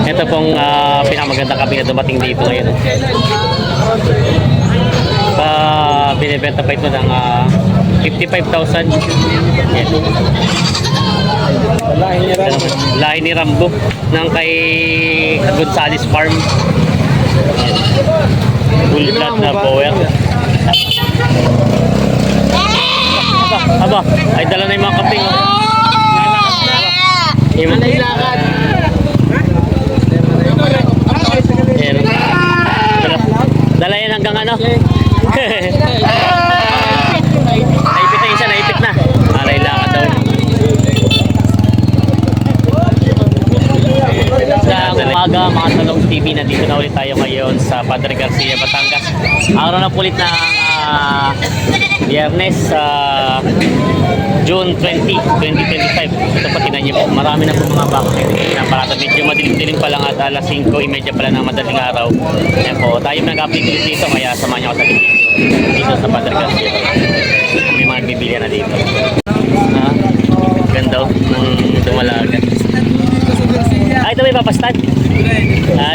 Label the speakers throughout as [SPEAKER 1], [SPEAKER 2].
[SPEAKER 1] Ito pong pinakamagandang kambing na dumating dito ngayon. Binibenta pa ito ng 55,000. Yan. Lahi ni Rambo ng kay Gonzales Farm. Full blood na power. Aba, ay dala na yung mga kambing. Lakad. Dala yan hanggang ano? Naipit na isa, naipit na. Alay lakad daw. Sa umaga, mga Talong TV, nandito na ulit tayo ngayon sa Padre Garcia, Batangas. Araw na ulit na Biyernes, June 20, 2025. Ito pa tinan niyo po, marami na po mga baka na parata. Medyo madilim-dilim pa lang at alas 5:30 pala ng madaling araw. Yan po, tayo nag-update ulit dito, kaya samahan niyo ako sa video dito sa Padre Garcia. May mga bibilya na dito. Ganda ng dumalaga. Ito may papastad.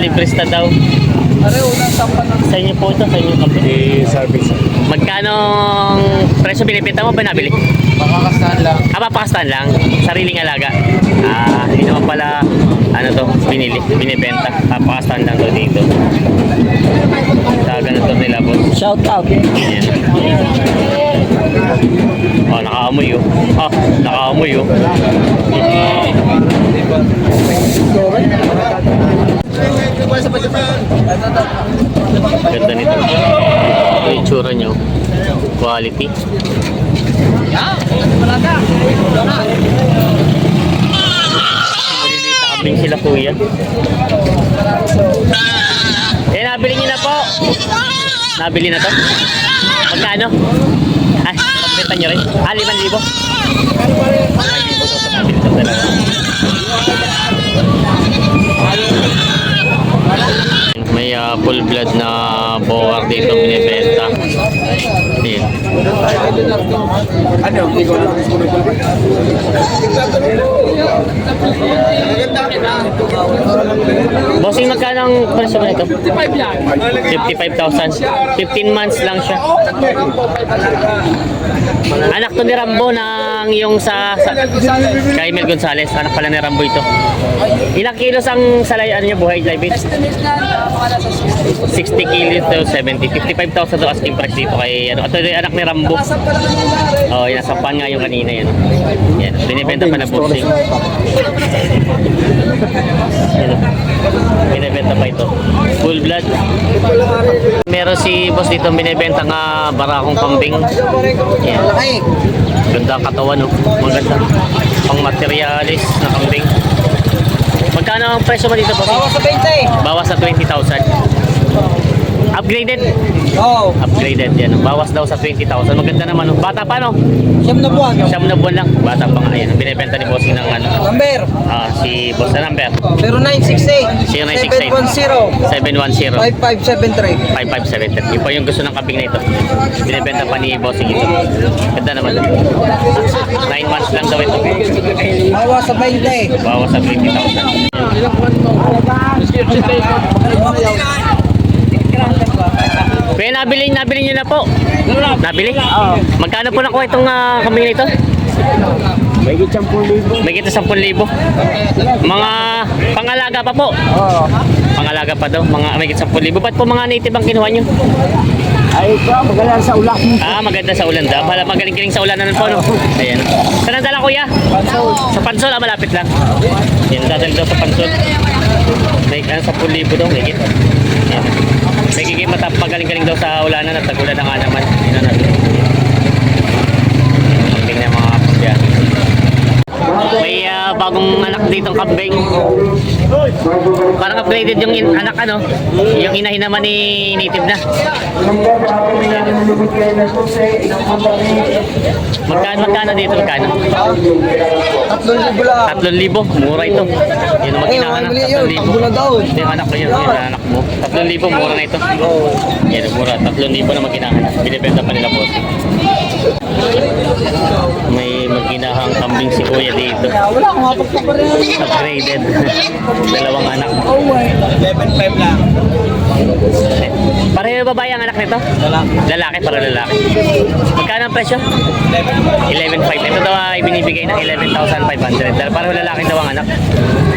[SPEAKER 1] Libre stad daw. Sa inyo po ito, sa inyo kapit.
[SPEAKER 2] Service.
[SPEAKER 1] Magkano presyo binibenta mo ba nabili?
[SPEAKER 2] Makakastahan lang.
[SPEAKER 1] Papakastahan lang. Sariling alaga. Hindi naman pala to, binibenta. Papakastahan lang to dito. Sa ganito nila po.
[SPEAKER 2] Shout out.
[SPEAKER 1] Yan. Nakaamoy oh. Nakaamoy oh. Ganda nito. Ito yung tsura nyo. Quality. Maliliit na kambing sila kuya. Nabili nyo na po. Nabili na to. Magkano? Pagkita nyo rin. 5,000. 5,000 to sa nabili to talaga. May full blood na boar dito binibenta. Ayan. Bossing, magkano ang presyo ba ito? 55,000. 15 months lang siya. Anak to ni Rambo ng yung sa kay Mel Gonzales. Anak pala ni Rambo ito. Ilang kilos ang salay niya buhay live weight? 60 kilos to 70. 55,000 to asking price dito kay ito yung anak ni Rambo. Nasampan nga yung kanina yan. Yan, binibenta pa na boxing. Yan. Binibenta pa ito. Full blood. Meron si boss dito binibenta nga barakong kambing. Yan. Ganda ang katawan, oh. Maganda. Pang materialis na kambing. Magkano ang presyo mo dito, boss?
[SPEAKER 2] Bawas sa 20.
[SPEAKER 1] Bawas sa 20,000. Upgraded?
[SPEAKER 2] Oo.
[SPEAKER 1] Upgraded yan. Bawas daw sa 20,000. Maganda naman. Bata pa, no?
[SPEAKER 2] 7 na buwan.
[SPEAKER 1] 7 na buwan lang. Bata pa nga. Ayan. Binibenta ni bossing ng ano.
[SPEAKER 2] Number.
[SPEAKER 1] Si boss na number.
[SPEAKER 2] 0968
[SPEAKER 1] 710
[SPEAKER 2] 5573.
[SPEAKER 1] 5573. Yun po yung gusto ng kambing na ito. Binibenta pa ni bossing ito. Ganda naman. 9 months lang daw ito.
[SPEAKER 2] Bawas sa 20.
[SPEAKER 1] Bawas sa 20,000. Kaya nabili nyo na po. Nabili? Oo. Magkano po nakuha itong kambing na ito?
[SPEAKER 2] May 10,000.
[SPEAKER 1] May kita 10,000. Mga pangalaga pa po.
[SPEAKER 2] Oo.
[SPEAKER 1] Pangalaga pa daw. Mga may kita 10,000. Ba't po mga native ang kinuha nyo?
[SPEAKER 2] Ay, ito, magalang sa ulan.
[SPEAKER 1] Maganda sa ulan daw. Magaling-galing sa ulan na po, no? Ayan. Saan ang dala, kuya?
[SPEAKER 2] Pansol.
[SPEAKER 1] Sa Pansol, malapit lang. Yan, dadal daw sa Pansol. May 10,000 daw, may kita. Yan. Nagiging magaling-galing daw sa ulanan at tagulan na nga naman. Yan na natin. Kambing na mga kapya. May bagong anak ditong kambing. Parang upgraded yung anak ano. Yung inahin naman ni native na. Magkano dito? Magkano?
[SPEAKER 2] 3,000 lang.
[SPEAKER 1] 3,000. Mura ito. Yun ang magkinahanap. 3,000.
[SPEAKER 2] Mula daw.
[SPEAKER 1] Ito yung anak ko yun. Yung anak mo. 3,000. Mura na ito. Yan, mura. 3,000 na magkinahanap. Binibenta pa nila po. May maginahang kambing si kuya dito.
[SPEAKER 2] Wala akong hapak pa rin.
[SPEAKER 1] Upgraded. Dalawang anak.
[SPEAKER 2] 11.5 lang.
[SPEAKER 1] Pareho babae ang anak nito? Lalaki, para lalaki. Magkano ang presyo? 11.5. Ito daw ay binibigay ng 11,500. Dahil pareho lalaki daw ang anak.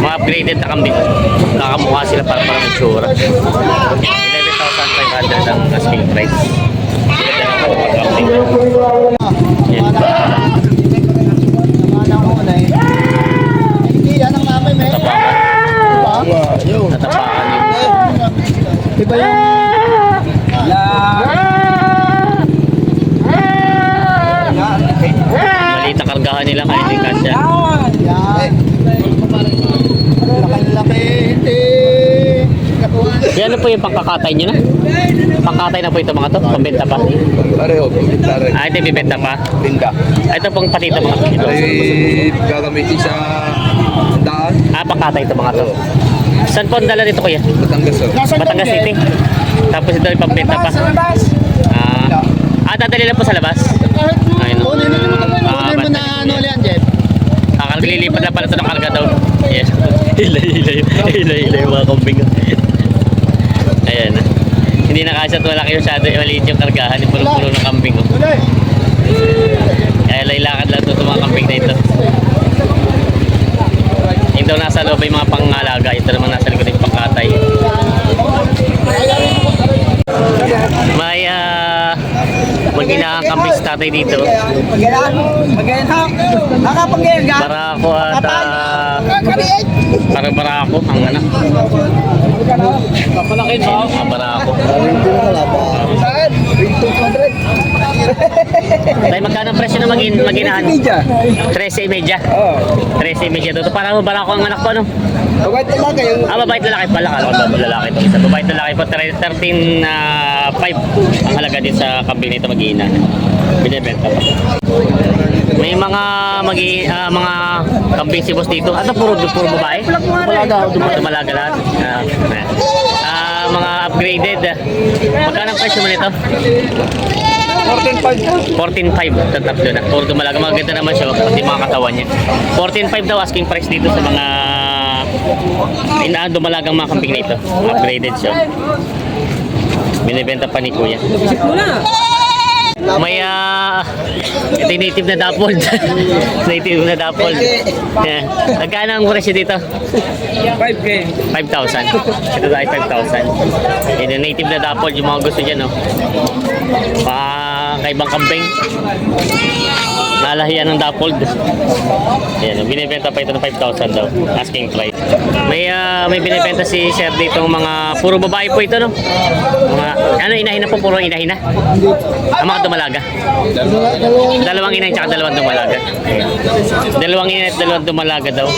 [SPEAKER 1] Mga upgraded na kambing. Kakamukha sila para parang itsura. 11,500 ang asking price. Ganda ng pagkakambing. Yan. Natapakan yun.
[SPEAKER 2] Iba yung...
[SPEAKER 1] Maliit na kargahan nila kaya hindi kasya.
[SPEAKER 2] Laki-laki, hindi.
[SPEAKER 1] Yan po yung pangkakatay nyo na? Pangkatay na po ito mga to? Pambenta pa?
[SPEAKER 3] Pareho, pintare.
[SPEAKER 1] Ah, ito yung bibenta pa?
[SPEAKER 3] Tinda.
[SPEAKER 1] Ito pong patito mga to. Ito.
[SPEAKER 3] Ay gagamitin sa daan.
[SPEAKER 1] Ah, pangkatay ito mga to. Saan po ang dala nito kuya?
[SPEAKER 3] Batangas.
[SPEAKER 1] Batangas City. Tapos ito yung pambenta pa. Dadali lang po sa labas. Ayun.
[SPEAKER 2] Kunin mo na ano yan, Jeff.
[SPEAKER 1] Lilipad lang pala ito ng karga daw. Yes. Hilay mga kambing. Ayan. Hindi nakasya ito, malaki masyado. Maliit yung kargahan. Puno-puno ng kambing. Kaya lailakad lang ito mga kambing na ito. Yung daw nasa loob ay mga pangalaga. Ito naman nasa likod yung pangkatay. May maginahang kambing sa tatay dito.
[SPEAKER 2] Nakapag-gayan ka?
[SPEAKER 1] Barako at parang barako ang anak.
[SPEAKER 2] Kapalakin mo.
[SPEAKER 1] Barako.
[SPEAKER 2] Saan? 200.
[SPEAKER 1] Tayo magkano ang presyo na maginahan? 13.5.
[SPEAKER 2] Oo.
[SPEAKER 1] 13.5 to. Parang barako ang anak ko, no?
[SPEAKER 2] Bagay talaga kayo.
[SPEAKER 1] Babae at lalaki pala. Kala ko lalaki ito. Isa babae at lalaki po. 13.5 ang halaga din sa kambing nito mag-iina. Binibenta pa. May mga mga kambing si boss dito. Ano puro babae? Dumalaga lahat. Mga upgraded. Magkano ang presyo mo nito? 14.5 tatapos na. Puro dumalaga. Maganda naman siya. Pati mga katawan niya. 14.5 daw asking price dito sa mga dumalagang mga kambing nito. Upgraded siya. Binibenta pa ni kuya. May ito yung native na dapol. Native na dapol. Yeah. Nagkano ang presyo dito?
[SPEAKER 2] 5K.
[SPEAKER 1] 5,000. Ito tayo 5,000. Yung native na dapol, yung mga gusto dyan, no? Kaibang kambing. Nalahiyan ng dapol. Yan, binibenta pa ito ng 5,000 daw. Asking price. May binibenta si sir dito mga puro babae po ito, no? Mga inahina po, puro inahina. Ang mga dumalaga. Dalawang ina at dalawang dumalaga. Dalawang ina at dalawang dumalaga daw.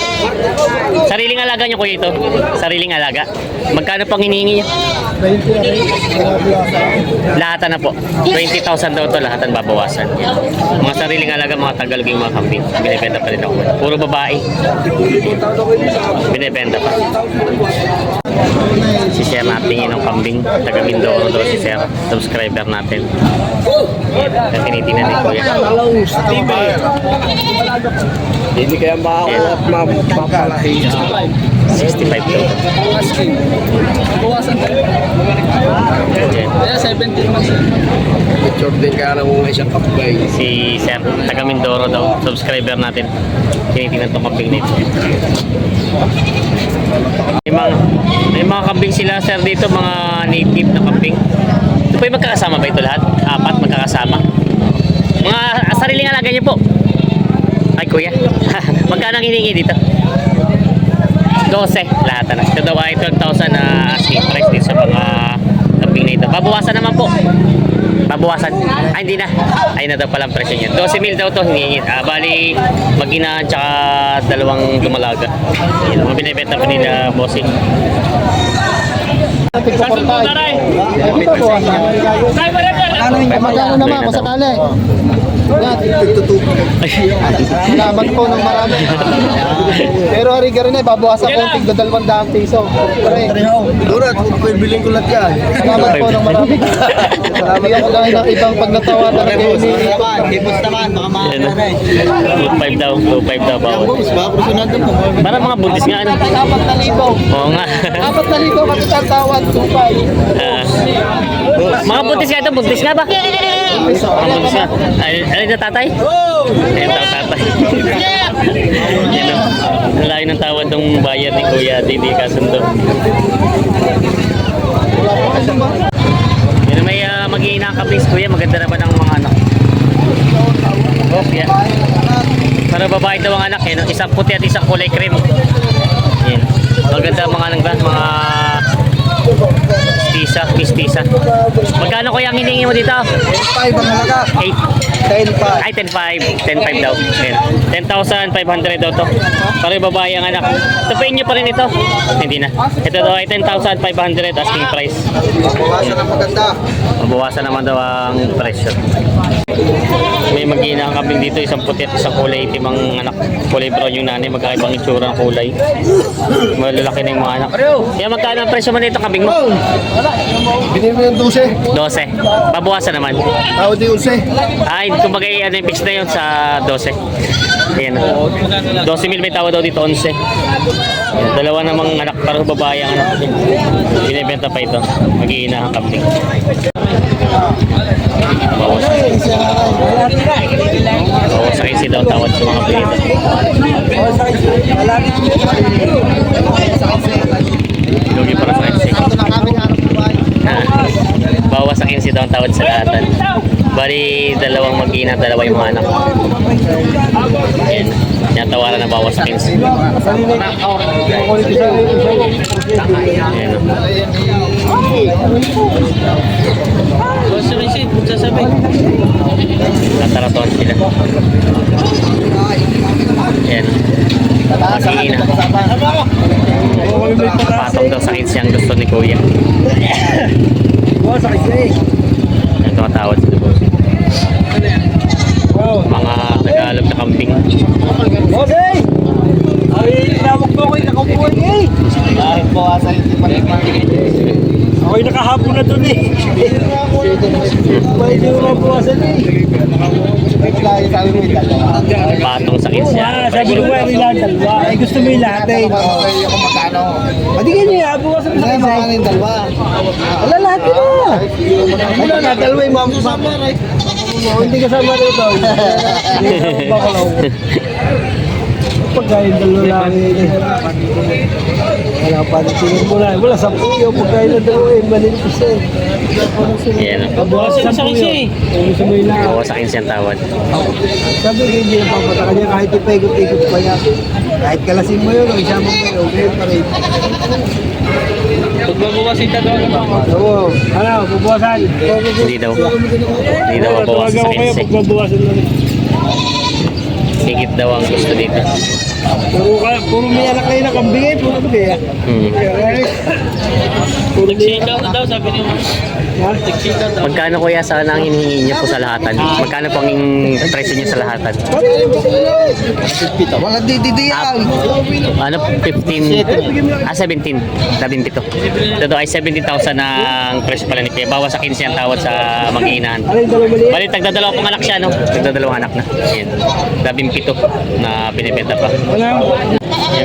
[SPEAKER 1] Sariling alaga niyo kuya ito? Sariling alaga. Magkano pang hinihingi niyo? Lahatan na po. 20,000 daw ito, lahatan babawasan. Yan. Mga sariling alaga, mga tagalog yung mga kambing. Binibenta pa rin ako. Puro babae. Binibenta pa. Si Sir natin ng kambing. Taga Mindoro daw si Sir. Subscriber natin. Yan. Tinitingnan ni Kuya.
[SPEAKER 3] Hindi kaya makakuha at mapapalahi.
[SPEAKER 1] 65 daw.
[SPEAKER 2] Bawasan tayo.
[SPEAKER 1] Yan.
[SPEAKER 2] Kaya 70 naman siya.
[SPEAKER 3] Picture din kaya ng mga isang kapagay.
[SPEAKER 1] Si Sir, taga Mindoro daw, subscriber natin. Tinitingnan itong kambing nito. May mga kambing sila sir dito, mga native na kambing. Ito po yung magkakasama ba ito lahat? 4 magkakasama. Mga sariling alaga niyo po. Ay kuya, magkano ang hiningi dito? 12 lahat na. Ito daw ay 12,000 na asking price dito sa mga kambing na ito. Babawasan naman po. Babawasan. Ay, hindi na. Ay na daw palang presyo niya. 12,000 daw to hinihingi. Bali, mag-ina tsaka dalawang dumalaga. Yan, mga binibenta pa nila bossing.
[SPEAKER 4] Magkano naman kung sakali? Yan. Salamat po ng marami. Pero Ariga rin eh, babawasan ko ng tigda 200 piso.
[SPEAKER 2] Durat, bilhin ko lahat yan.
[SPEAKER 4] Salamat po ng marami. Salamat po lang ng ibang pag natawa talaga yun.
[SPEAKER 2] Hipos naman, baka
[SPEAKER 1] Yan, 2.5 daw, 2.5 daw bawal.
[SPEAKER 2] baka personal din po.
[SPEAKER 1] Para mga buntis nga, ano?
[SPEAKER 4] 4,000.
[SPEAKER 1] Oo nga.
[SPEAKER 4] 4,000 kami tatawad, 2,500.
[SPEAKER 1] Mga buntis nga ito, buntis nga ba? Mga buntis nga. Ay na tatay? Ayun daw tatay. Yan o. Ang layo ng tawad ng bayad ni Kuya, hindi kasundo. Yan may mag-iinang kapis, Kuya. Maganda naman ang mga anak. Oh, yan. Para babae daw ang anak, eh, no? Isang puti at isang kulay cream. Yan. Maganda ang mga anak ba? Mga mistisa. Magkano Kuya ang hiningi mo dito?
[SPEAKER 2] 5 ang halaga.
[SPEAKER 1] 8.
[SPEAKER 2] 10 pa.
[SPEAKER 1] Ay, 10.5 daw. Ayan. 10,500 daw to. Para yung babae ang anak. Tapain nyo pa rin ito. Hindi na. Ito daw ay 10,500 asking price.
[SPEAKER 2] Bawasan ang maganda.
[SPEAKER 1] Mabawasan naman daw ang presyo. May mag-iina ang kambing dito. Isang puti at isang kulay itim ang anak. Kulay brown yung nanay. Magkakaibang itsura ng kulay. Malalaki na yung mga anak. Kaya magkano ang presyo mo nito kambing mo?
[SPEAKER 2] Binili mo yung 12.
[SPEAKER 1] 12. Babawasan naman.
[SPEAKER 2] Tawad yung 11.
[SPEAKER 1] Ay, kumbaga ano yung fix na yun sa 12. Ayan. 12,000 may tawad daw dito, 11. Ayan, dalawa namang anak, parang babae ang anak. Binibenta pa ito. Mag-iina ang kambing. Bawas. Bawas sa kasi daw tawad sa mga pinita. Lugi para sa kasi. Bawas sa 15 daw ang tawad sa lahatan. Bali, dalawang mag-ina, dalawa yung mga anak. Yan. Yan, tawaran na bawas sa 15. Yan. Nataratoan sila. Yan. Mag-ina. Patong daw sa 15 ang gusto ni Kuya. Yan, tumatawad sila. Mga Tagalog na kambing.
[SPEAKER 2] Okay! Ay, nawag po kayo nakapuan eh. Dahil po asa hindi pa rin. Ako'y nakahapon na dun eh. May hindi mo mabuwasan eh.
[SPEAKER 1] Patong sa 15 yan.
[SPEAKER 2] Sabi ko ba yung ilan dalawa? Ay gusto mo yung lahat eh. Ako magkano? Patigyan niya, buwasan mo sa isa. Ay, yung dalawa. Wala lahat yun ah. Wala na, dalawa yung mamusama. Hindi kasama rito. Pagkain dalawa lang eh. Wala pa rin sinun mo na. Wala 10 yung pagkain na dalawa eh. Malintis eh.
[SPEAKER 1] Yan.
[SPEAKER 2] Bawasan 10 yun. Gusto mo yung lahat.
[SPEAKER 1] Bawas sa 15 ang tawad.
[SPEAKER 2] Sabi ko hindi na papatakan niya kahit ipikot-ikot pa yan. Kahit kalasin mo yun o isama mo yun. Okay pa rin.
[SPEAKER 3] Pagbabawasin ka daw.
[SPEAKER 2] Oo. Ano? Bubuwasan.
[SPEAKER 1] Hindi daw. Hindi daw mabawas sa 15.
[SPEAKER 2] Pagbabawasan na rin.
[SPEAKER 1] Higit daw ang gusto dito.
[SPEAKER 2] Puro may anak kayo na kambing eh. Puro ba kaya?
[SPEAKER 3] Nagsitaw na daw, sabi niyo. Nagsitaw daw.
[SPEAKER 1] Magkano kuya sa nang hinihingi niyo po sa lahatan? Magkano po ang presyo niyo sa lahatan?
[SPEAKER 2] Wala dididiyan.
[SPEAKER 1] Ano? 15? 17. 17. Ito ay 17,000 ang presyo pala ni Kuya. Bawas sa 15 ang tawad sa mag-iinahan.
[SPEAKER 2] Ano yung dalawa mali?
[SPEAKER 1] Bali, tagdadalawa pong anak siya, no? Tagdadalawang anak na. Ayan. 17 na binibenta pa. Ayan,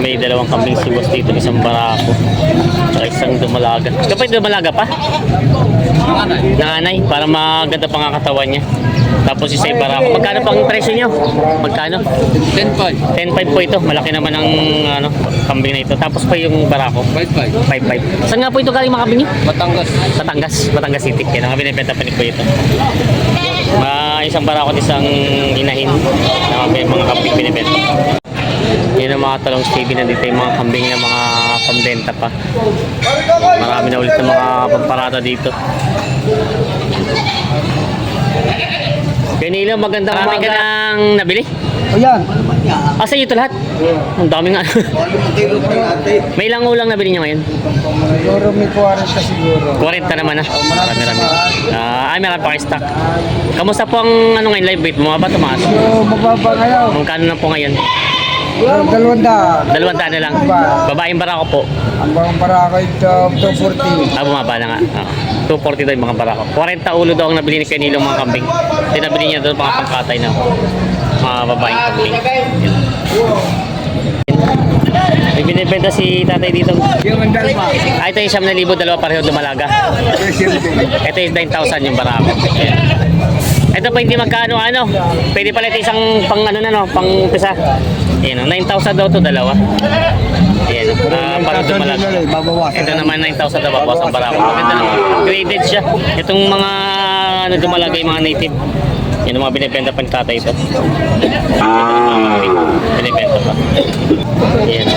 [SPEAKER 1] may dalawang kambing sibos dito. Isang barako. At isang dumalaga. Kapag dumalaga pa? Nanganay. Para maganda pang katawan niya. Tapos isa yung barako. Magkano pang presyo niyo? Magkano?
[SPEAKER 3] 10.5.
[SPEAKER 1] 10.5 po ito. Malaki naman ang ano, kambing na ito. Tapos pa yung barako.
[SPEAKER 3] 5.5.
[SPEAKER 1] 5.5. Saan nga po ito galing mga kambing niyo?
[SPEAKER 3] Batangas.
[SPEAKER 1] Batangas City. Yan ang binibenta pa ni po ito. Isang barako at isang inahin na may mga kambing binibenta. Yan ang mga talong TV na dito yung mga kambing na mga pambenta pa. Marami na ulit ng mga pamparada dito. Kanilo, magandang umaga. Ka nang nabili?
[SPEAKER 2] O yan.
[SPEAKER 1] Ah, sa iyo ito lahat? Ang dami nga. May ilang ulang nabili niya ngayon?
[SPEAKER 2] Siguro may 40 siya siguro.
[SPEAKER 1] 40 naman ah. Marami. Ay, meron pa kayo stock. Kamusta po ang ano ngayon live weight? Mga ba tumaas?
[SPEAKER 2] So, mababa ngayon.
[SPEAKER 1] Magkano na po ngayon?
[SPEAKER 2] 200.
[SPEAKER 1] 200 na lang. Babaeng barako po.
[SPEAKER 2] Ang bang para ko ito, 240.
[SPEAKER 1] Ah, bumaba na nga. 240 daw yung mga barako. 40 ulo daw ang nabili ni Canilo mga kambing. Tinabili niya doon mga pangkatay na mga babaeng kambing. May binibenta si tatay dito. Ah, ito yung 7,000, dalawa pareho dumalaga. Ito yung 9,000 yung barako. Ayan. Ito pa hindi magkano ano. Pwede pala ito isang pang ano na no, pang umpisa. Ayan, 9,000 daw to dalawa. Ayan, parang dumalaga. Ito naman 9,000 daw bawas ang barako. Maganda naman. Graded siya. Itong mga ano dumalaga yung mga native. Yan ang mga binibenta pa ni tatay ito. Binibenta pa. Ayan.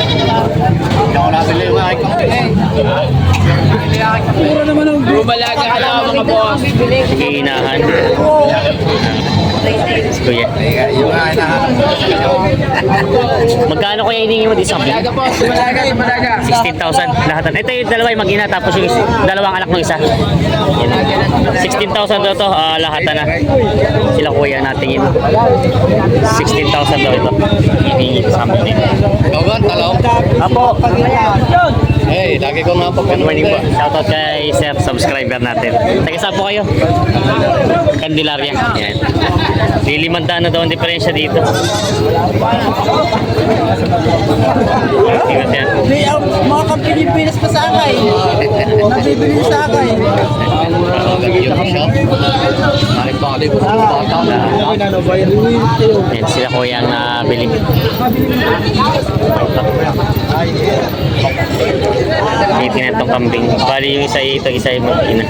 [SPEAKER 3] Bumalaga ka lang mga boss.
[SPEAKER 1] Hihinahan. Kuya. Magkano kaya hiningi mo dito sa amin?
[SPEAKER 3] Bumalaga.
[SPEAKER 1] 16,000 lahatan. Ito yung dalawa yung mag-ina tapos yung dalawang anak ng isa. Yan. 16,000 daw to lahatan na. Sila kuya natin yun. 16,000 daw ito. Hiningi sa amin dito.
[SPEAKER 3] Dogon, talong.
[SPEAKER 1] Apo.
[SPEAKER 3] Hey, lagi ko nga
[SPEAKER 1] Good morning po. Shoutout kay sir, subscriber natin. Taga saan po kayo? Candelaria. Yan. Lilimandaan na daw ang diferensya dito. Tingnan yan.
[SPEAKER 2] Mga kapilipinas pa sa akay. Nabibili sa akay.
[SPEAKER 3] Balik-balik ko sa bata.
[SPEAKER 1] Yan, sila kuya ang bili. Tingnan itong kambing. Bali yung isa ito, isa yung mag-ina.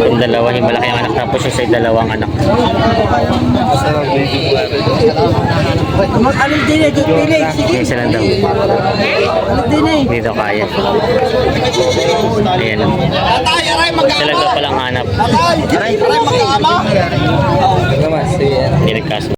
[SPEAKER 1] Yung dalawa, yung malaki ang anak. Tapos yung isa yung dalawang anak.
[SPEAKER 2] Ano din eh, good feeling. Sige.
[SPEAKER 1] Yung isa lang daw.
[SPEAKER 2] Ano din eh.
[SPEAKER 1] Dito kaya. Ayan. Sila daw palang hanap.
[SPEAKER 2] Aray, magkakama.
[SPEAKER 1] Hindi nagkaso.